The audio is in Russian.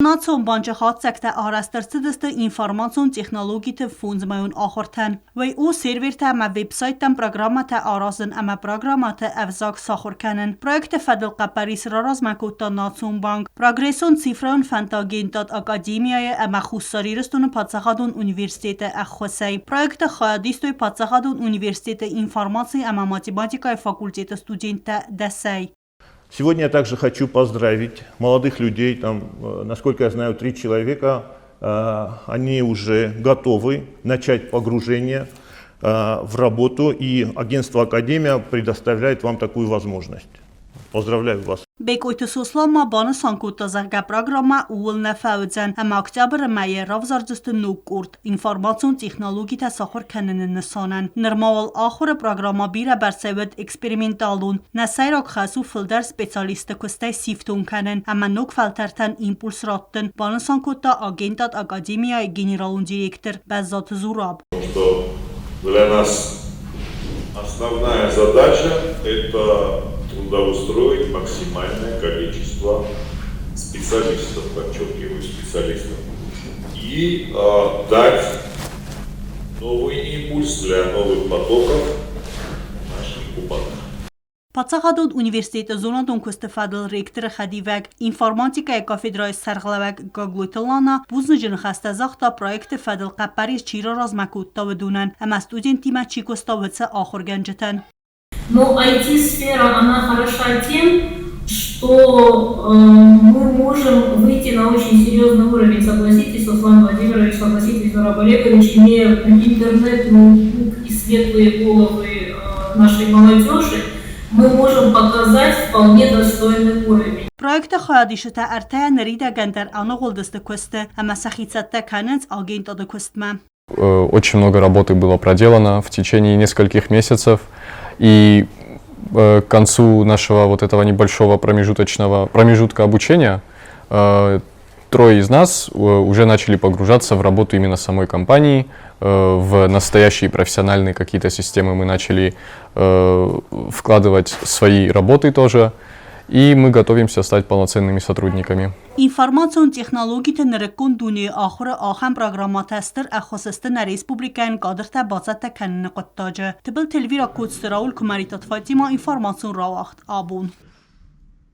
Naționbanca sekte araştırıcısı informasyon teknolojisi fondsmayun ahorten ve o serverte ama website'ten programata arazın ama programata evzak sakhorkanen. Projekte Fedel Qaparis rarazmakota Naționbank Progresyon Sifran Fantagentat Akademiyaya ama Khusariristun Patsahadun Üniversiteti Akhosay. Projekte Khayadistoy Patsahadun Üniversiteti Informaции ama Математика факультета студента Десей. Сегодня я также хочу поздравить молодых людей, там, насколько я знаю, 3 человека, они уже готовы начать погружение в работу, и агентство Академия предоставляет вам такую возможность. Поздравляю вас. Бекойты сослама баны санкута зарга программа уылна фаудзан, ама октябрь майя равзарджысты нукурт, информацион технологии та сахар канынын нысанан. Нырмавал ахора программа бира барсавет эксперименталун, насайрак хасу филдер специалисты кустай сифтун канын, ама нук фалтертен импульс раттын, баны санкута агентат Академия генералун директор Баззат Зураб. Для нас основная задача – это трудоустроить максимальное количество специалистов, подчеркиваю, специалистов, и дать новый импульс для новых потоков наших кубанов. Patsahadod Üniversiteti zonadon kustefadil rektor Khadivag informatika kafedraj Sarglavag Gaglutlana buznujin khastazakta projekt Fedel Qaparis chira razmakutta ведунан, ама студенти мачикоста вца ахорганжетан. Но IT-сфера, она хороша тем, что мы можем выйти на очень серьезный уровень, согласитесь, Руслан Владимирович, согласитесь, Зураб Олегович, имея интернет, ноутбук и светлые головы нашей молодежи, мы можем показать вполне достойный уровень. Проект Khayadishta Артая Нарида Гандер Анаголдасты Косты, ама Сахицатта Канец Агентада Костма. Очень много работы было проделано в течение нескольких месяцев, и к концу нашего вот этого небольшого промежутка обучения 3 из нас уже начали погружаться в работу именно самой компании, в настоящие профессиональные какие-то системы мы начали вкладывать свои работы тоже, и мы готовимся стать полноценными сотрудниками. Informatsiyon texnologiyte nrekon duniya ahura aham programmatastır akhosistin Respublikan qadirta bazata kanını qattaja. Tibil telvira kodstiraul kumaritat Fatima informatsiyon rawaxt abun.